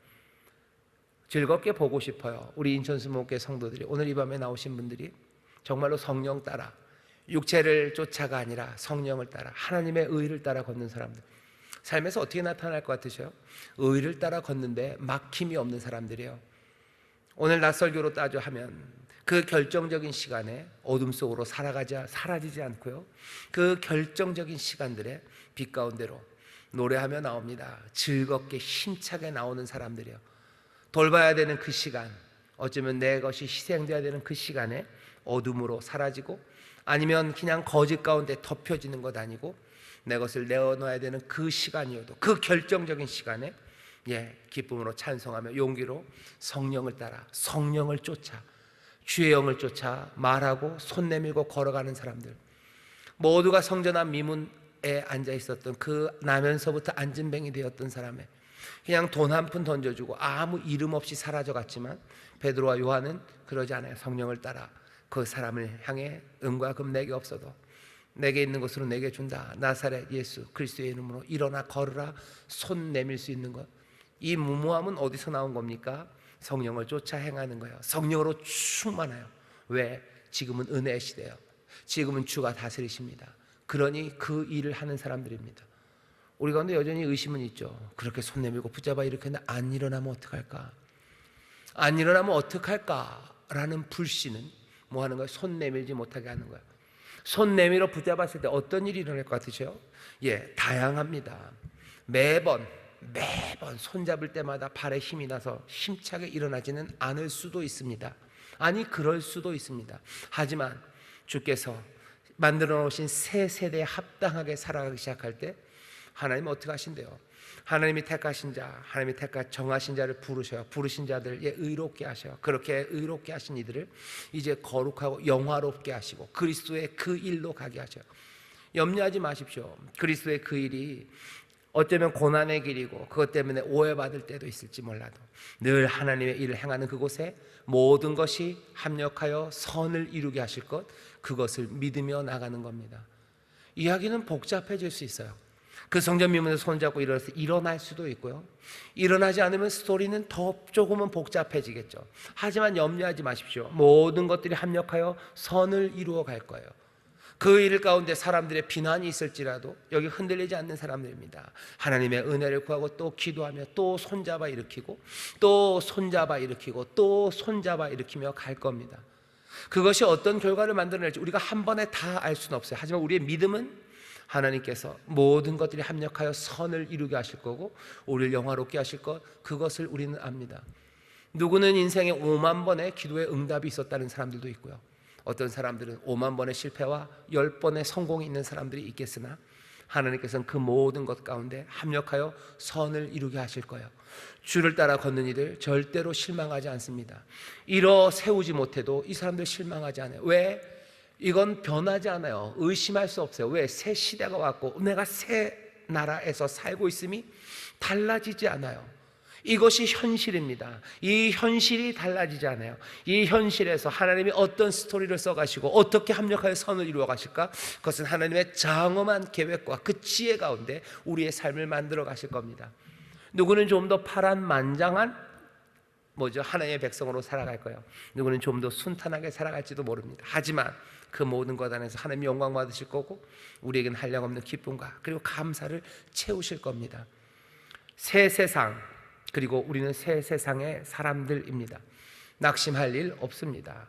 즐겁게 보고 싶어요. 우리 인천수목회 성도들이, 오늘 이 밤에 나오신 분들이 정말로 성령 따라, 육체를 쫓아가 아니라 성령을 따라, 하나님의 의를 따라 걷는 사람들, 삶에서 어떻게 나타날 것 같으셔요? 의를 따라 걷는데 막힘이 없는 사람들이에요. 오늘 낯설교로 따져하면 그 결정적인 시간에 어둠 속으로 사라지지 않고요, 그 결정적인 시간들에 빛 가운데로 노래하며 나옵니다. 즐겁게 힘차게 나오는 사람들이에요. 돌봐야 되는 그 시간, 어쩌면 내 것이 희생되어야 되는 그 시간에 어둠으로 사라지고, 아니면 그냥 거짓 가운데 덮여지는 것 아니고 내 것을 내어놔야 되는 그 시간이어도, 그 결정적인 시간에 기쁨으로 찬송하며 용기로 성령을 따라, 성령을 쫓아, 주의 영을 쫓아 말하고 손 내밀고 걸어가는 사람들, 모두가 성전한 미문에 앉아 있었던 그 나면서부터 앉은뱅이 되었던 사람의 그냥 돈 한 푼 던져주고 아무 이름 없이 사라져갔지만, 베드로와 요한은 그러지 않아요. 성령을 따라 그 사람을 향해 은과 금 내게 없어도 내게 있는 것으로 내게 준다. 나사렛 예수 그리스도의 이름으로 일어나 걸으라. 손 내밀 수 있는 것. 이 무모함은 어디서 나온 겁니까? 성령을 쫓아 행하는 거예요. 성령으로 충만해요. 왜? 지금은 은혜의 시대예요. 지금은 주가 다스리십니다. 그러니 그 일을 하는 사람들입니다. 우리 가운데 여전히 의심은 있죠. 그렇게 손 내밀고 붙잡아 일으켰는데 안 일어나면 어떡할까? 안 일어나면 어떡할까? 라는 불신은 뭐 하는 거예요? 손 내밀지 못하게 하는 거예요. 손 내밀어 붙잡았을 때 어떤 일이 일어날 것 같으세요? 다양합니다. 매번 손잡을 때마다 발에 힘이 나서 힘차게 일어나지는 않을 수도 있습니다. 아니, 그럴 수도 있습니다. 하지만 주께서 만들어 놓으신 새 세대에 합당하게 살아가기 시작할 때 하나님은 어떻게 하신대요? 하나님이 택하신 자, 하나님이 정하신 자를 부르셔요. 부르신 자들 의롭게 하셔요. 그렇게 의롭게 하신 이들을 이제 거룩하고 영화롭게 하시고 그리스도의 그 일로 가게 하셔요. 염려하지 마십시오. 그리스도의 그 일이 어쩌면 고난의 길이고 그것 때문에 오해받을 때도 있을지 몰라도 늘 하나님의 일을 행하는 그곳에 모든 것이 합력하여 선을 이루게 하실 것, 그것을 믿으며 나가는 겁니다. 이야기는 복잡해질 수 있어요. 그 성전 미문에서 손잡고 일어날 수도 있고요, 일어나지 않으면 스토리는 더 조금은 복잡해지겠죠. 하지만 염려하지 마십시오. 모든 것들이 합력하여 선을 이루어 갈 거예요. 그 일 가운데 사람들의 비난이 있을지라도 여기 흔들리지 않는 사람들입니다. 하나님의 은혜를 구하고 또 기도하며 또 손잡아 일으키고 또 손잡아 일으키고 또 손잡아 일으키며 갈 겁니다. 그것이 어떤 결과를 만들어낼지 우리가 한 번에 다 알 수는 없어요. 하지만 우리의 믿음은 하나님께서 모든 것들이 합력하여 선을 이루게 하실 거고 우리를 영화롭게 하실 것, 그것을 우리는 압니다. 누구는 인생에 5만 번의 기도의 응답이 있었다는 사람들도 있고요, 어떤 사람들은 5만 번의 실패와 10번의 성공이 있는 사람들이 있겠으나 하나님께서는 그 모든 것 가운데 합력하여 선을 이루게 하실 거예요. 주를 따라 걷는 이들 절대로 실망하지 않습니다. 이뤄 세우지 못해도 이 사람들 실망하지 않아요. 왜? 이건 변하지 않아요. 의심할 수 없어요. 왜? 새 시대가 왔고 내가 새 나라에서 살고 있음이 달라지지 않아요. 이것이 현실입니다. 이 현실이 달라지지 않아요. 이 현실에서 하나님이 어떤 스토리를 써가시고 어떻게 합력하여 선을 이루어 가실까? 그것은 하나님의 장엄한 계획과 그 지혜 가운데 우리의 삶을 만들어 가실 겁니다. 누구는 좀 더 파란만장한 하나님의 백성으로 살아갈 거예요. 누구는 좀 더 순탄하게 살아갈지도 모릅니다. 하지만 그 모든 것 안에서 하나님 영광 받으실 거고 우리에겐 한량없는 기쁨과 그리고 감사를 채우실 겁니다. 새 세상, 그리고 우리는 새 세상의 사람들입니다. 낙심할 일 없습니다.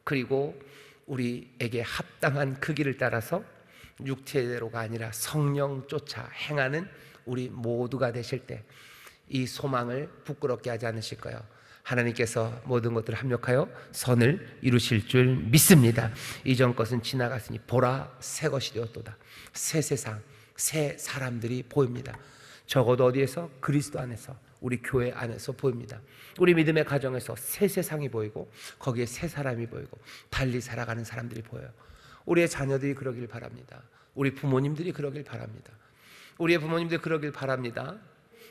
그리고 우리에게 합당한 그 길을 따라서 육체대로가 아니라 성령 쫓아 행하는 우리 모두가 되실 때 이 소망을 부끄럽게 하지 않으실 거예요. 하나님께서 모든 것들을 합력하여 선을 이루실 줄 믿습니다. 이전 것은 지나갔으니 보라 새 것이 되었도다. 새 세상, 새 사람들이 보입니다. 적어도 어디에서? 그리스도 안에서, 우리 교회 안에서 보입니다. 우리 믿음의 가정에서 새 세상이 보이고 거기에 새 사람이 보이고 달리 살아가는 사람들이 보여요. 우리의 자녀들이 그러길 바랍니다. 우리 부모님들이 그러길 바랍니다. 우리의 부모님들 그러길 바랍니다.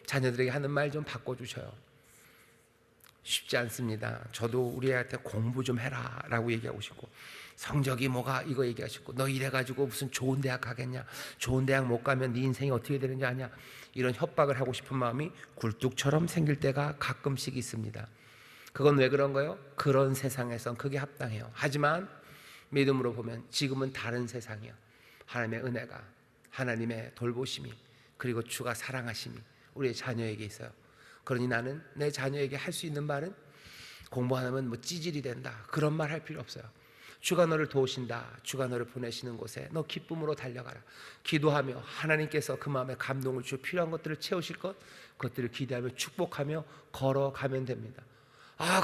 자녀들에게 하는 말 좀 바꿔주셔요. 쉽지 않습니다. 저도 우리 애한테 공부 좀 해라 라고 얘기하고 싶고, 성적이 뭐가 이거 얘기하셨고, 너 이래가지고 무슨 좋은 대학 가겠냐, 좋은 대학 못 가면 네 인생이 어떻게 되는지 아냐, 이런 협박을 하고 싶은 마음이 굴뚝처럼 생길 때가 가끔씩 있습니다. 그건 왜 그런 거예요? 그런 세상에선 그게 합당해요. 하지만 믿음으로 보면 지금은 다른 세상이에요. 하나님의 은혜가, 하나님의 돌보심이, 그리고 주가 사랑하심이 우리의 자녀에게 있어요. 그러니 나는 내 자녀에게 할 수 있는 말은, 공부 안 하면 뭐 찌질이 된다, 그런 말 할 필요 없어요. 주가 너를 도우신다, 주가 너를 보내시는 곳에 너 기쁨으로 달려가라. 기도하며 하나님께서 그 마음에 감동을 주어 필요한 것들을 채우실 것, 그것들을 기대하며 축복하며 걸어가면 됩니다.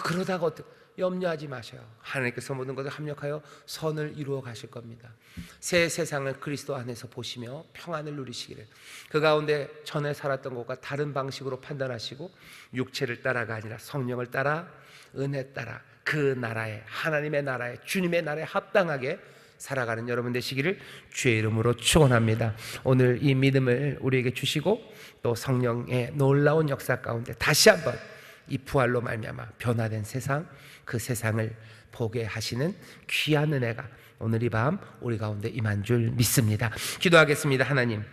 그러다가 염려하지 마셔요. 하나님께서 모든 것을 합력하여 선을 이루어 가실 겁니다. 새 세상을 그리스도 안에서 보시며 평안을 누리시기를, 그 가운데 전에 살았던 것과 다른 방식으로 판단하시고 육체를 따라가 아니라 성령을 따라, 은혜 따라 그 나라에, 하나님의 나라에, 주님의 나라에 합당하게 살아가는 여러분 되시기를 주의 이름으로 축원합니다. 오늘 이 믿음을 우리에게 주시고 또 성령의 놀라운 역사 가운데 다시 한번 이 부활로 말미암아 변화된 세상, 그 세상을 보게 하시는 귀한 은혜가 오늘 이 밤 우리 가운데 임한 줄 믿습니다. 기도하겠습니다. 하나님,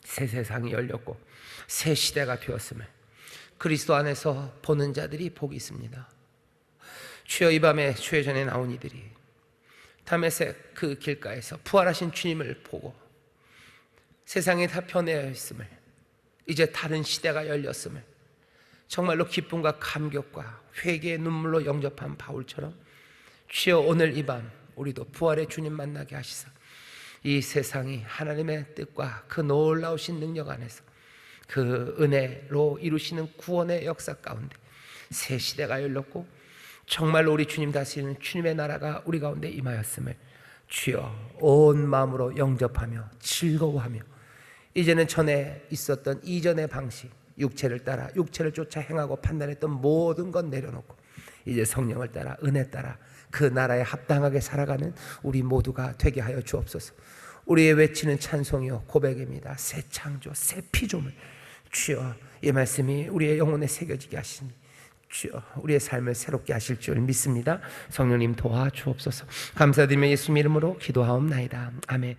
새 세상이 열렸고 새 시대가 되었음을 그리스도 안에서 보는 자들이 복이 있습니다. 주여, 이 밤에 주의 전에 나온 이들이 다메섹 그 길가에서 부활하신 주님을 보고 세상이 다 변해야 있음을, 이제 다른 시대가 열렸음을 정말로 기쁨과 감격과 회개의 눈물로 영접한 바울처럼, 주여 오늘 이 밤 우리도 부활의 주님 만나게 하시사 이 세상이 하나님의 뜻과 그 놀라우신 능력 안에서 그 은혜로 이루시는 구원의 역사 가운데 새 시대가 열렸고 정말로 우리 주님 다스리는 주님의 나라가 우리 가운데 임하였음을 주여 온 마음으로 영접하며 즐거워하며, 이제는 전에 있었던 이전의 방식, 육체를 따라 육체를 쫓아 행하고 판단했던 모든 것 내려놓고 이제 성령을 따라 은혜 따라 그 나라에 합당하게 살아가는 우리 모두가 되게 하여 주옵소서. 우리의 외치는 찬송이요 고백입니다. 새 창조, 새 피조물. 주여, 이 말씀이 우리의 영혼에 새겨지게 하시니 주여 우리의 삶을 새롭게 하실 줄 믿습니다. 성령님 도와주옵소서. 감사드리며 예수님 이름으로 기도하옵나이다. 아멘.